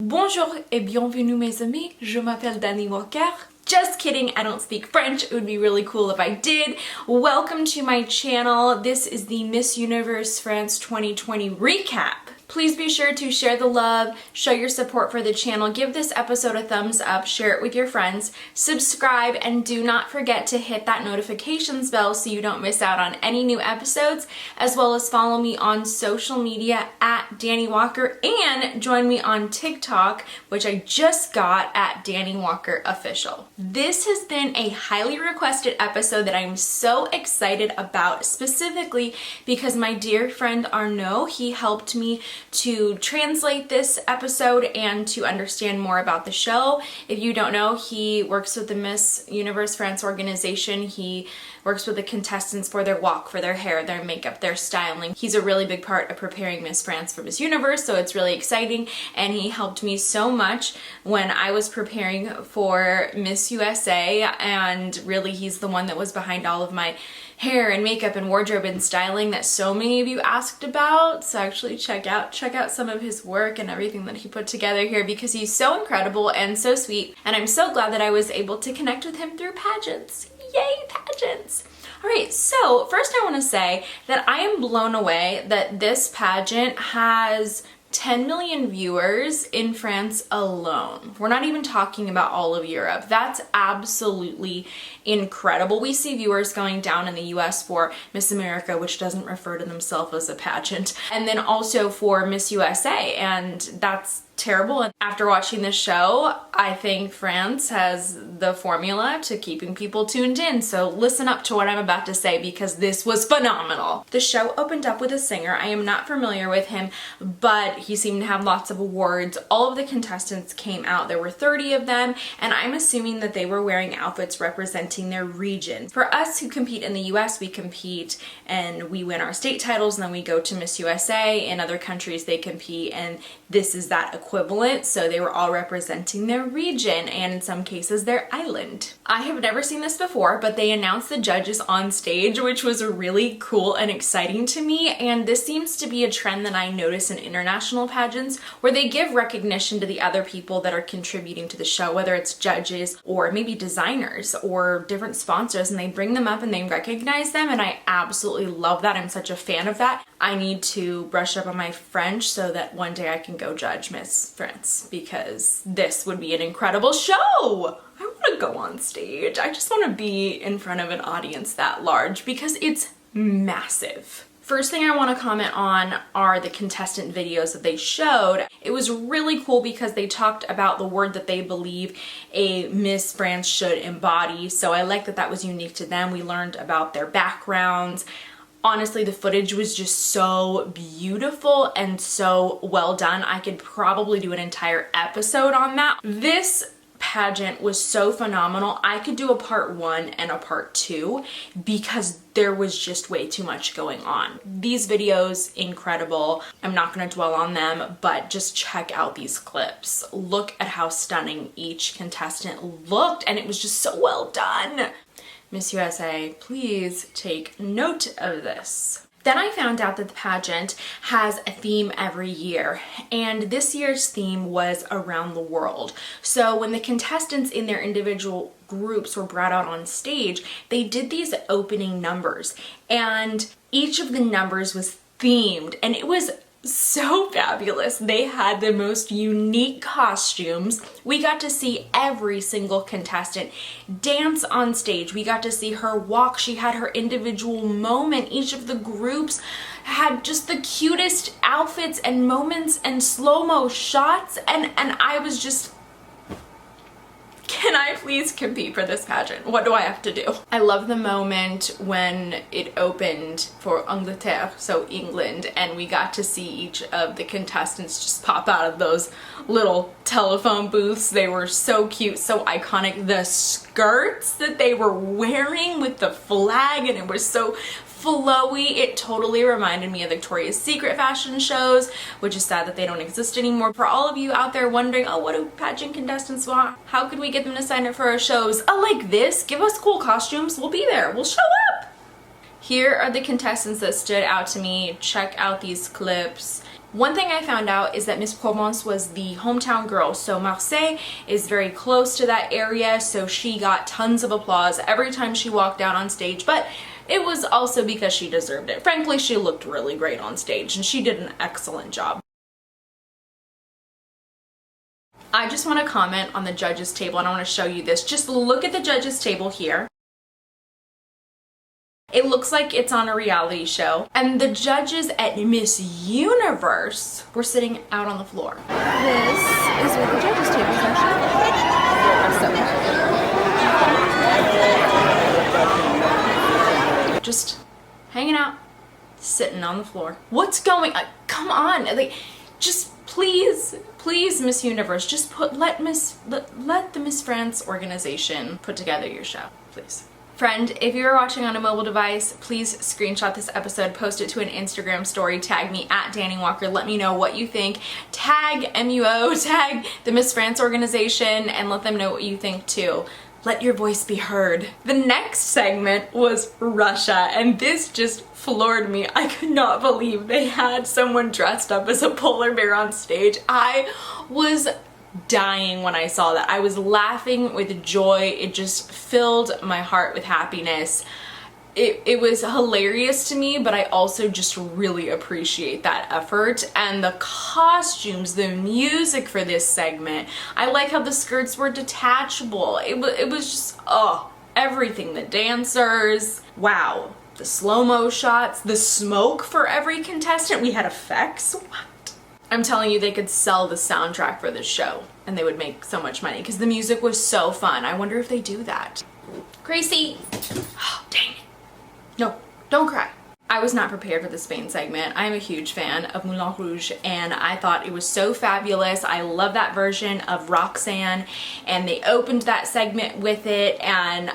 Bonjour et bienvenue mes amis, je m'appelle Dani Walker. Just kidding, I don't speak French. It would be really cool if I did. Welcome to my channel. This is the Miss Universe France 2020 recap. Please be sure to share the love, show your support for the channel, give this episode a thumbs up, share it with your friends, subscribe, and do not forget to hit that notifications bell so you don't miss out on any new episodes, as well as follow me on social media at Dani Walker and join me on TikTok, which I just got at Dani Walker Official. This has been a highly requested episode that I'm so excited about, specifically because my dear friend Arnaud, he helped me to translate this episode and to understand more about the show. If you don't know, he works with the Miss Universe France organization. He works with the contestants for their walk, for their hair, their makeup, their styling. He's a really big part of preparing Miss France for Miss Universe, so it's really exciting, and he helped me so much when I was preparing for Miss USA, and really he's the one that was behind all of my hair and makeup and wardrobe and styling that so many of you asked about. So actually check out some of his work and everything that he put together here, because he's so incredible and so sweet, and I'm so glad that I was able to connect with him through pageants. Yay, pageants! Alright, so first I want to say that I am blown away that this pageant has 10 million viewers in France alone. We're not even talking about all of Europe. That's absolutely incredible. We see viewers going down in the US for Miss America, which doesn't refer to themselves as a pageant, and then also for Miss USA, and that's terrible. And after watching this show, I think France has the formula to keeping people tuned in. So listen up to what I'm about to say, because this was phenomenal. The show opened up with a singer. I am not familiar with him, but he seemed to have lots of awards. All of the contestants came out. There were 30 of them, and I'm assuming that they were wearing outfits representing their region. For us who compete in the US, we compete and we win our state titles, and then we go to Miss USA. In other countries, they compete, and this is that equivalent, so they were all representing their region, and in some cases their island. I have never seen this before, but they announced the judges on stage, which was really cool and exciting to me, and this seems to be a trend that I notice in international pageants, where they give recognition to the other people that are contributing to the show, whether it's judges or maybe designers or different sponsors, and they bring them up and they recognize them, and I absolutely love that. I'm such a fan of that. I need to brush up on my French so that one day I can go judge Miss France, because this would be an incredible show. I want to go on stage. I just want to be in front of an audience that large, because it's massive. First thing I want to comment on are the contestant videos that they showed. It was really cool because they talked about the word that they believe a Miss France should embody, so I like that that was unique to them. We learned about their backgrounds. Honestly, the footage was just so beautiful and so well done. I could probably do an entire episode on that. This pageant was so phenomenal. I could do a part 1 and a part 2 because there was just way too much going on. These videos, incredible. I'm not gonna dwell on them, but just check out these clips. Look at how stunning each contestant looked, and it was just so well done. Miss USA, please take note of this. Then I found out that the pageant has a theme every year, and this year's theme was around the world. So when the contestants in their individual groups were brought out on stage, they did these opening numbers, and each of the numbers was themed, and it was so fabulous. They had the most unique costumes. We got to see every single contestant dance on stage. We got to see her walk. She had her individual moment. Each of the groups had just the cutest outfits and moments and slow-mo shots, and I was just, can I please compete for this pageant? What do I have to do? I love the moment when it opened for Angleterre, so England, and we got to see each of the contestants just pop out of those little telephone booths. They were so cute, so iconic. The skirts that they were wearing with the flag, and it was so flowy. It totally reminded me of Victoria's Secret fashion shows, which is sad that they don't exist anymore. For all of you out there wondering, oh, what do pageant contestants want? How could we get them to sign up for our shows? Like this, give us cool costumes, we'll be there, we'll show up. Here are the contestants that stood out to me. Check out these clips. One thing I found out is that Miss Provence was the hometown girl, so Marseille is very close to that area, so she got tons of applause every time she walked out on stage, but it was also because she deserved it. Frankly, she looked really great on stage and she did an excellent job. I just want to comment on the judges table and I want to show you this. Just look at the judges table here. It looks like it's on a reality show. And the judges at Miss Universe were sitting out on the floor. This is what the judges table is actually. Just hanging out, sitting on the floor. What's going on? Come on, like, just please, Miss Universe, just let the Miss France organization put together your show, please. Friend, if you're watching on a mobile device, please screenshot this episode, post it to an Instagram story, tag me at Dani Walker, let me know what you think, tag MUO, tag the Miss France organization, and let them know what you think too. Let your voice be heard. The next segment was Russia, and this just floored me. I could not believe they had someone dressed up as a polar bear on stage. I was dying when I saw that. I was laughing with joy. It just filled my heart with happiness. It was hilarious to me, but I also just really appreciate that effort. And the costumes, the music for this segment, I like how the skirts were detachable. It was just, oh, everything. The dancers, wow. The slow-mo shots, the smoke for every contestant. We had effects, what? I'm telling you, they could sell the soundtrack for this show and they would make so much money because the music was so fun. I wonder if they do that. Gracie, oh, dang it. No, don't cry. I was not prepared for the Spain segment. I'm a huge fan of Moulin Rouge and I thought it was so fabulous. I love that version of Roxanne and they opened that segment with it and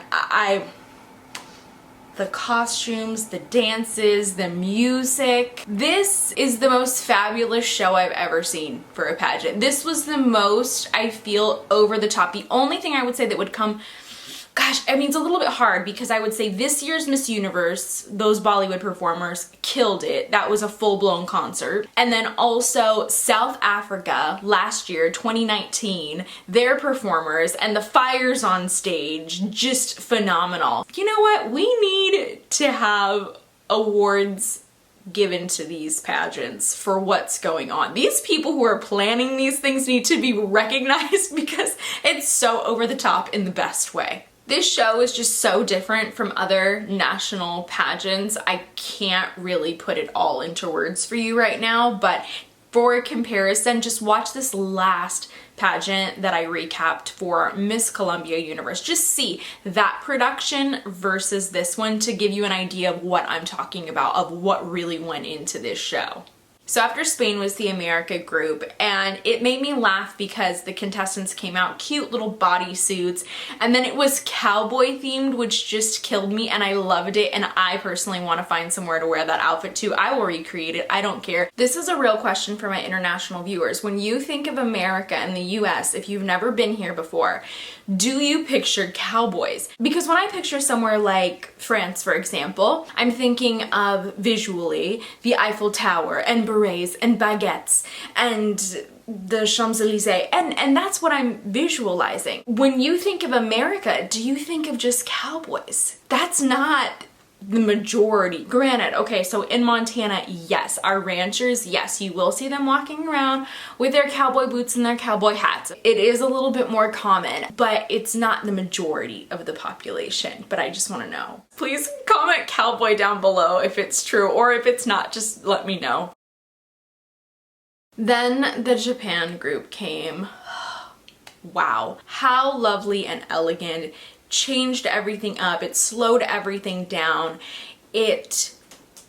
the costumes, the dances, the music. This is the most fabulous show I've ever seen for a pageant. This was the most, I feel, over the top. The only thing I would say that would come, gosh, I mean, it's a little bit hard because I would say this year's Miss Universe, those Bollywood performers killed it. That was a full-blown concert. And then also South Africa last year, 2019, their performers and the fires on stage, just phenomenal. You know what? We need to have awards given to these pageants for what's going on. These people who are planning these things need to be recognized because it's so over the top in the best way. This show is just so different from other national pageants. I can't really put it all into words for you right now, but for a comparison, just watch this last pageant that I recapped for Miss Columbia Universe. Just see that production versus this one to give you an idea of what I'm talking about, of what really went into this show. So after Spain was the America group, and it made me laugh because the contestants came out cute little bodysuits, and then it was cowboy themed, which just killed me, and I loved it, and I personally want to find somewhere to wear that outfit too. I will recreate it, I don't care. This is a real question for my international viewers. When you think of America and the US, if you've never been here before, do you picture cowboys? Because when I picture somewhere like France, for example, I'm thinking of visually the Eiffel Tower and berets and baguettes and the Champs-Elysees, and that's what I'm visualizing. When you think of America, do you think of just cowboys? That's not the majority. Granted, okay, so in Montana, yes, our ranchers, yes, you will see them walking around with their cowboy boots and their cowboy hats. It is a little bit more common, but it's not the majority of the population. But I just want to know. Please comment cowboy down below if it's true, or if it's not, just let me know. Then the Japan group came. Wow, how lovely and elegant. Changed everything up, it slowed everything down. It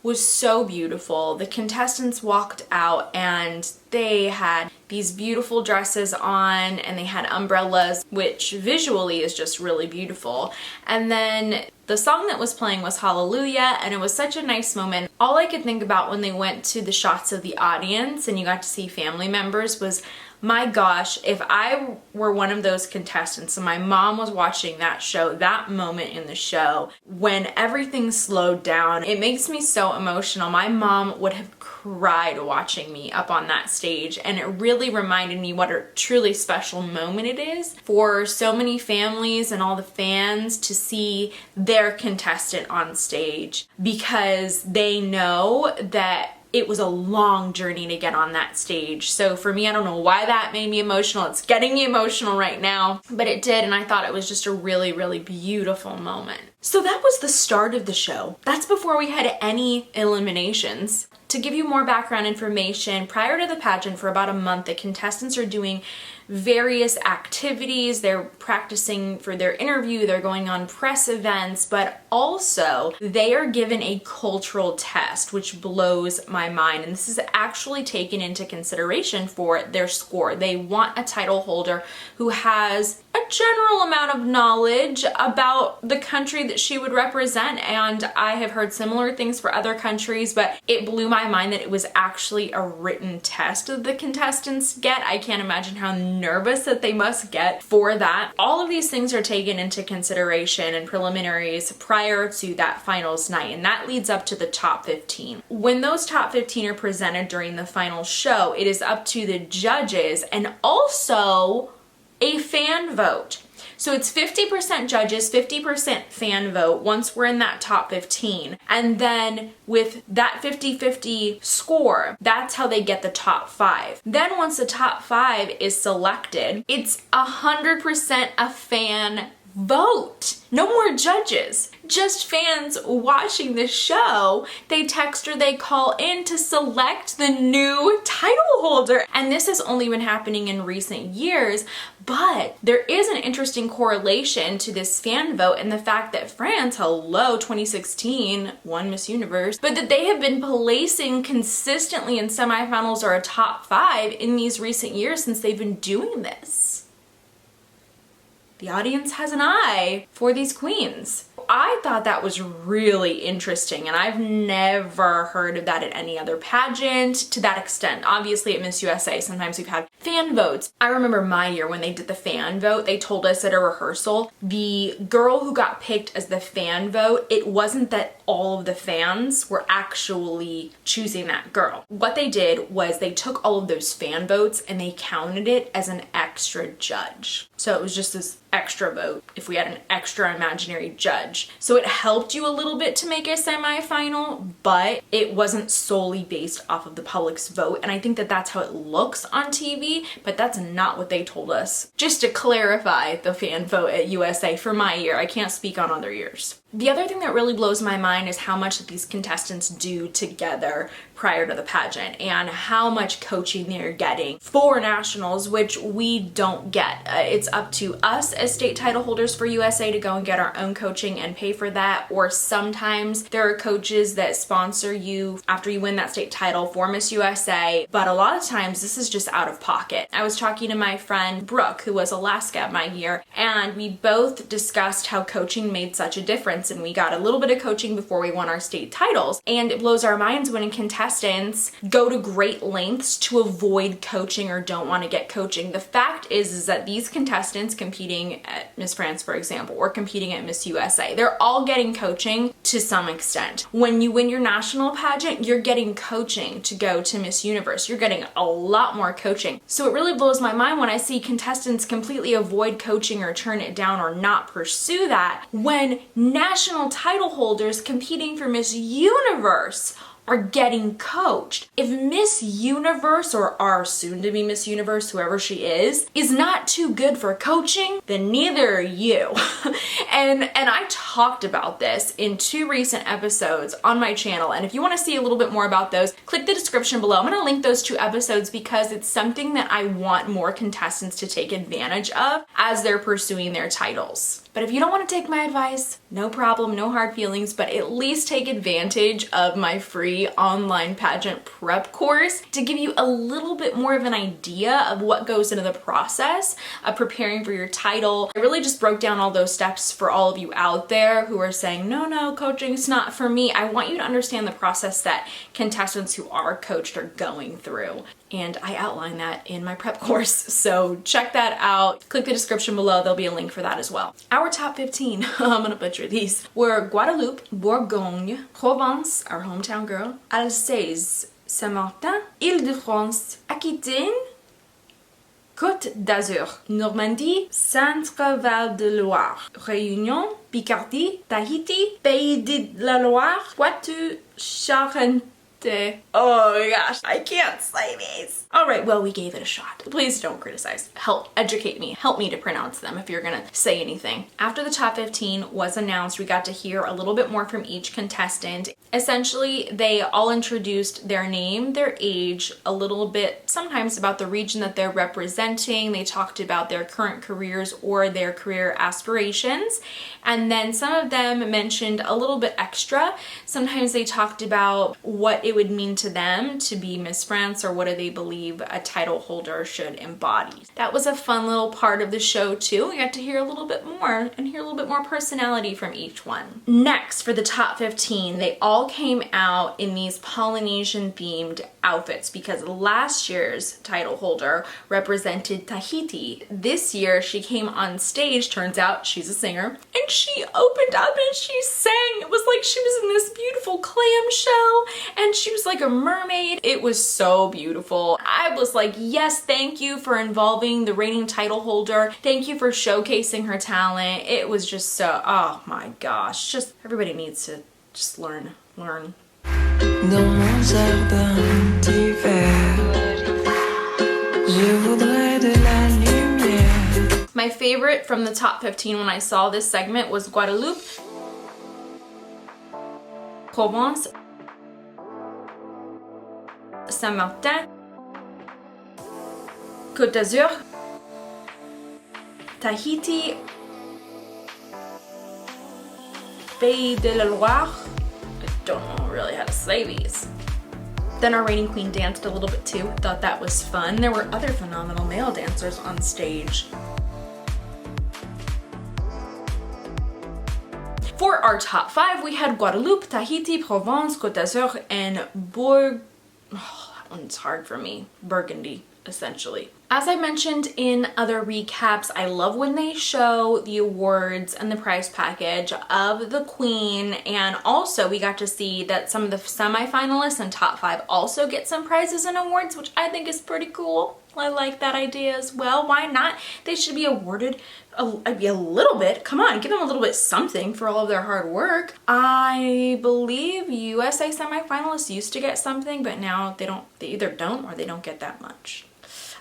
was so beautiful. The contestants walked out and they had these beautiful dresses on and they had umbrellas, which visually is just really beautiful. And then the song that was playing was Hallelujah, and it was such a nice moment. All I could think about when they went to the shots of the audience and you got to see family members was My gosh, if I were one of those contestants and my mom was watching that show, that moment in the show, when everything slowed down, it makes me so emotional. My mom would have cried watching me up on that stage, and it really reminded me what a truly special moment it is for so many families and all the fans to see their contestant on stage, because they know that it was a long journey to get on that stage. So for me, I don't know why that made me emotional. It's getting me emotional right now, but it did, and I thought it was just a really, really beautiful moment. So that was the start of the show. That's before we had any eliminations. To give you more background information, prior to the pageant for about a month, the contestants are doing various activities. They're practicing for their interview, they're going on press events, but also they are given a cultural test, which blows my mind. And this is actually taken into consideration for their score. They want a title holder who has a general amount of knowledge about the country that she would represent. And I have heard similar things for other countries, but it blew my mind that it was actually a written test that the contestants get. I can't imagine how nervous that they must get for that. All of these things are taken into consideration in preliminaries prior to that finals night, and that leads up to the top 15. When those top 15 are presented during the final show, it is up to the judges and also a fan vote. So it's 50% judges, 50% fan vote once we're in that top 15. And then with that 50-50 score, that's how they get the top 5. Then once the top 5 is selected, it's 100% a fan vote. No more judges, just fans watching the show. They text or they call in to select the new title holder. And this has only been happening in recent years, but there is an interesting correlation to this fan vote and the fact that France, 2016, won Miss Universe, but that they have been placing consistently in semifinals or a top 5 in these recent years since they've been doing this. The audience has an eye for these queens. I thought that was really interesting, and I've never heard of that at any other pageant to that extent. Obviously at Miss USA, sometimes we've had fan votes. I remember my year when they did the fan vote, they told us at a rehearsal, the girl who got picked as the fan vote, it wasn't that all of the fans were actually choosing that girl. What they did was they took all of those fan votes and they counted it as an extra judge. So it was just this extra vote if we had an extra imaginary judge. So it helped you a little bit to make a semifinal, but it wasn't solely based off of the public's vote. And I think that that's how it looks on TV, but that's not what they told us. Just to clarify the fan vote at USA for my year, I can't speak on other years. The other thing that really blows my mind is how much that these contestants do together prior to the pageant and how much coaching they're getting for nationals, which we don't get. It's up to us as state title holders for USA to go and get our own coaching and pay for that, or sometimes there are coaches that sponsor you after you win that state title for Miss USA, but a lot of times this is just out of pocket. I was talking to my friend Brooke, who was Alaska my year, and we both discussed how coaching made such a difference, and we got a little bit of coaching before we won our state titles, and it blows our minds when contestants go to great lengths to avoid coaching or don't want to get coaching. The fact is that these contestants competing at Miss France, for example, or competing at Miss USA, they're all getting coaching to some extent. When you win your national pageant, you're getting coaching to go to Miss Universe. You're getting a lot more coaching. So it really blows my mind when I see contestants completely avoid coaching or turn it down or not pursue that, when national title holders competing for Miss Universe are getting coached. If Miss Universe, or our soon-to-be Miss Universe, whoever she is not too good for coaching, then neither are you. and I talked about this in 2 recent episodes on my channel, and if you want to see a little bit more about those, click the description below. I'm going to link those 2 episodes because it's something that I want more contestants to take advantage of as they're pursuing their titles. But if you don't want to take my advice, no problem, no hard feelings, but at least take advantage of my free online pageant prep course to give you a little bit more of an idea of what goes into the process of preparing for your title. I really just broke down all those steps for all of you out there who are saying, no, coaching's not for me. I want you to understand the process that contestants who are coached are going through. and I outline that in my prep course. So check that out. Click the description below. There'll be a link for that as well. Our top 15, I'm gonna butcher these, were Guadeloupe, Bourgogne, Provence, our hometown girl, Alsace, Saint-Martin, Île-de-France, Aquitaine, Côte d'Azur, Normandie, Centre-Val de Loire, Réunion, Picardie, Tahiti, Pays de la Loire, Poitou-Charentes. Oh my gosh, I can't say these. All right, well, we gave it a shot. Please don't criticize. Help educate me. Help me to pronounce them if you're gonna say anything. After the top 15 was announced, we got to hear a little bit more from each contestant. Essentially, they all introduced their name, their age, a little bit sometimes about the region that they're representing. They talked about their current careers or their career aspirations. And then some of them mentioned a little bit extra. Sometimes they talked about what it would mean to them to be Miss France, or what do they believe a title holder should embody. That was a fun little part of the show too. We got to hear a little bit more and hear a little bit more personality from each one. Next, for the top 15, they all came out in these Polynesian themed outfits because last year's title holder represented Tahiti. This year she came on stage, turns out she's a singer, and she opened up and she sang. It was like she was in this beautiful clamshell and she was like a mermaid. It was so beautiful. I was like, yes, thank you for involving the reigning title holder. Thank you for showcasing her talent. It was just so, oh my gosh, just everybody needs to just learn. Dans mon jardin d'hiver, je voudrais de la lumière. My favorite from the top 15 when I saw this segment was Guadeloupe, Provence, Saint-Martin, Côte d'Azur, Tahiti, Pays de la Loire. I don't know really how to say these. Then our reigning queen danced a little bit too. Thought that was fun. There were other phenomenal male dancers on stage. For our top 5, we had Guadeloupe, Tahiti, Provence, Côte d'Azur, and that one's hard for me. Burgundy, essentially. As I mentioned in other recaps, I love when they show the awards and the prize package of the queen, and also we got to see that some of the semi-finalists and top 5 also get some prizes and awards, which I think is pretty cool. I like that idea as well. Why not? They should be awarded a little bit. Come on, give them a little bit something for all of their hard work. I believe USA semi-finalists used to get something, but now they either don't or they don't get that much.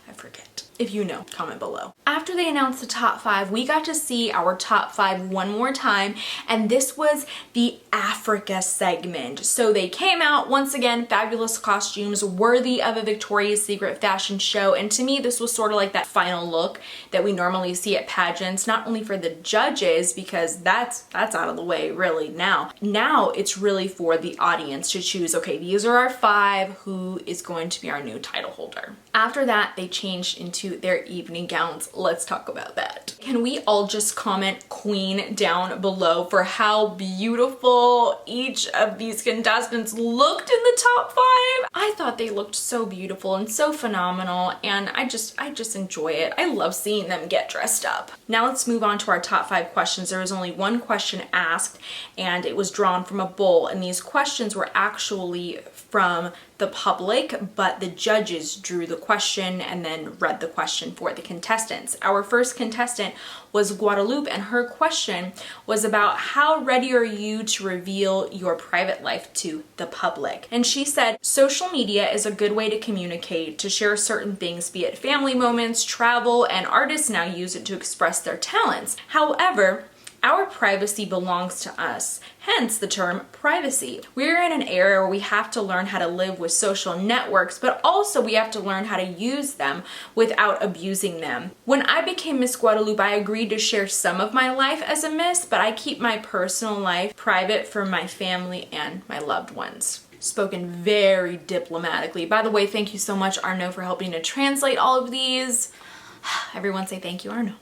I forget. If you know, comment below. After they announced the top 5, we got to see our top 5 one more time, and this was the Africa segment. So they came out, once again, fabulous costumes, worthy of a Victoria's Secret fashion show, and to me, this was sort of like that final look that we normally see at pageants, not only for the judges, because that's out of the way really now. Now it's really for the audience to choose, okay, these are our 5, who is going to be our new title holder. After that, they changed into their evening gowns. Let's talk about that. Can we all just comment queen down below for how beautiful each of these contestants looked in the top 5? I thought they looked so beautiful and so phenomenal, and I just enjoy it. I love seeing them get dressed up. Now let's move on to our top 5 questions. There was only one question asked, and it was drawn from a bowl, and these questions were actually from the public, but the judges drew the question and then read the question for the contestants. Our first contestant was Guadeloupe, and her question was about how ready are you to reveal your private life to the public? And she said, social media is a good way to communicate, to share certain things, be it family moments, travel, and artists now use it to express their talents. However, our privacy belongs to us, hence the term privacy. We're in an era where we have to learn how to live with social networks, but also we have to learn how to use them without abusing them. When I became Miss Guadeloupe, I agreed to share some of my life as a Miss, but I keep my personal life private for my family and my loved ones. Spoken very diplomatically. By the way, thank you so much, Arno, for helping to translate all of these. Everyone say thank you, Arno.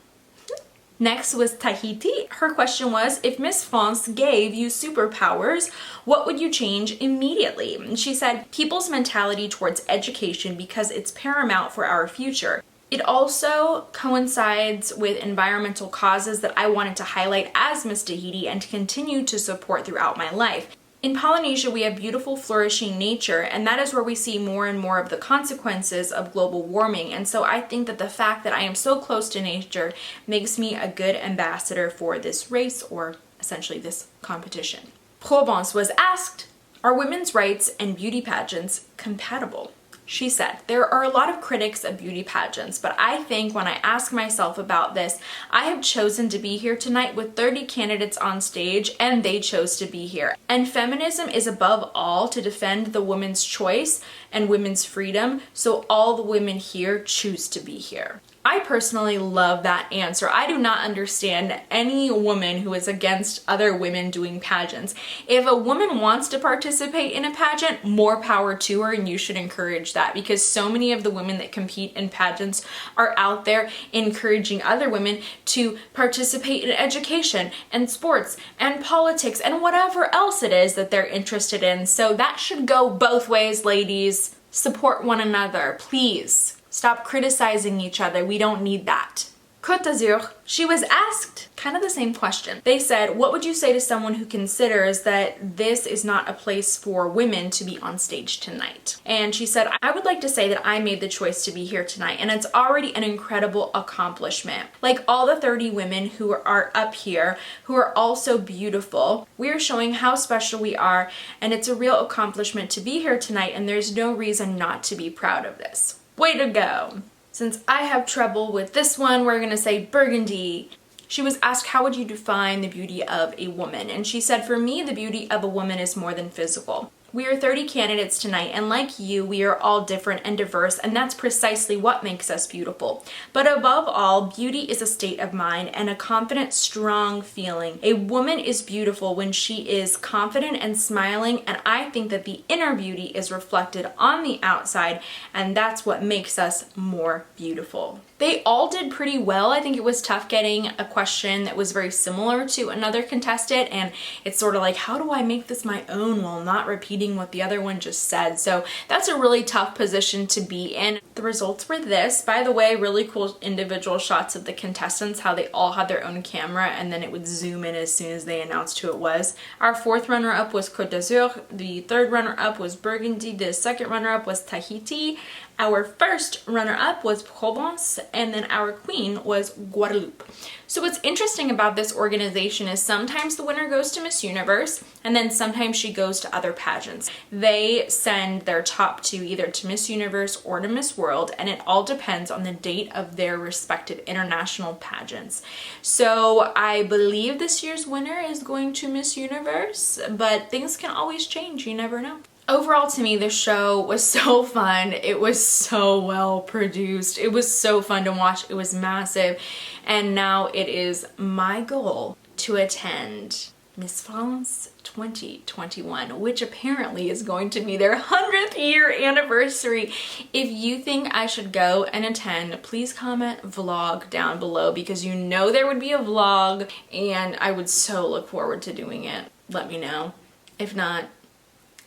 Next was Tahiti. Her question was, if Miss France gave you superpowers, what would you change immediately? And she said, people's mentality towards education because it's paramount for our future. It also coincides with environmental causes that I wanted to highlight as Miss Tahiti and to continue to support throughout my life. In Polynesia, we have beautiful, flourishing nature, and that is where we see more and more of the consequences of global warming. And so I think that the fact that I am so close to nature makes me a good ambassador for this race, or essentially this competition. Provence was asked, are women's rights and beauty pageants compatible? She said, there are a lot of critics of beauty pageants, but I think when I ask myself about this, I have chosen to be here tonight with 30 candidates on stage, and they chose to be here. And feminism is above all to defend the woman's choice and women's freedom, so all the women here choose to be here. I personally love that answer. I do not understand any woman who is against other women doing pageants. If a woman wants to participate in a pageant, more power to her, and you should encourage that, because so many of the women that compete in pageants are out there encouraging other women to participate in education and sports and politics and whatever else it is that they're interested in. So that should go both ways, ladies. Support one another, please. Stop criticizing each other. We don't need that. Côte d'Azur, she was asked kind of the same question. They said, what would you say to someone who considers that this is not a place for women to be on stage tonight? And she said, I would like to say that I made the choice to be here tonight, and it's already an incredible accomplishment. Like all the 30 women who are up here, who are also beautiful, we are showing how special we are, and it's a real accomplishment to be here tonight, and there's no reason not to be proud of this. Way to go. Since I have trouble with this one, we're gonna say burgundy. She was asked, how would you define the beauty of a woman? And she said, for me, the beauty of a woman is more than physical. We are 30 candidates tonight, and like you, we are all different and diverse, and that's precisely what makes us beautiful. But above all, beauty is a state of mind and a confident, strong feeling. A woman is beautiful when she is confident and smiling, and I think that the inner beauty is reflected on the outside, and that's what makes us more beautiful. They all did pretty well. I think it was tough getting a question that was very similar to another contestant, and it's sort of like, how do I make this my own while not repeating what the other one just said? So that's a really tough position to be in. The results were this. By the way, really cool individual shots of the contestants, how they all had their own camera, and then it would zoom in as soon as they announced who it was. Our fourth runner-up was Côte d'Azur. The third runner-up was Burgundy. The second runner-up was Tahiti. Our first runner-up was Provence, and then our queen was Guadeloupe. So what's interesting about this organization is sometimes the winner goes to Miss Universe, and then sometimes she goes to other pageants. They send their top two either to Miss Universe or to Miss World, and it all depends on the date of their respective international pageants. So I believe this year's winner is going to Miss Universe, but things can always change, you never know. Overall, to me, the show was so fun. It was so well produced. It was so fun to watch. It was massive. And now it is my goal to attend Miss France 2021, which apparently is going to be their 100th year anniversary. If you think I should go and attend, please comment vlog down below, because you know there would be a vlog and I would so look forward to doing it. Let me know. If not,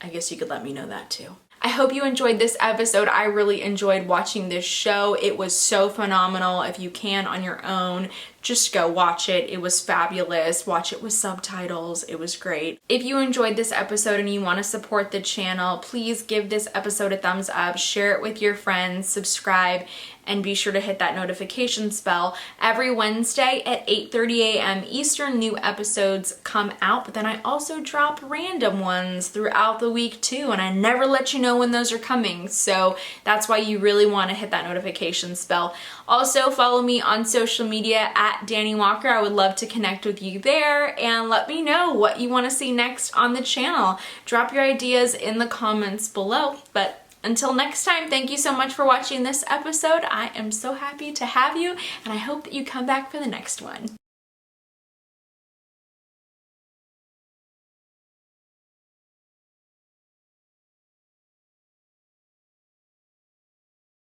I guess you could let me know that too. I hope you enjoyed this episode. I really enjoyed watching this show. It was so phenomenal. If you can on your own, just go watch it. It was fabulous. Watch it with subtitles. It was great. If you enjoyed this episode and you want to support the channel, please give this episode a thumbs up, share it with your friends, subscribe, and be sure to hit that notification bell. Every Wednesday at 8:30 a.m. Eastern, new episodes come out, but then I also drop random ones throughout the week too, and I never let you know when those are coming, so that's why you really want to hit that notification bell. Also, follow me on social media at Dani Walker. I would love to connect with you there, and let me know what you want to see next on the channel. Drop your ideas in the comments below, but until next time, thank you so much for watching this episode. I am so happy to have you, and I hope that you come back for the next one.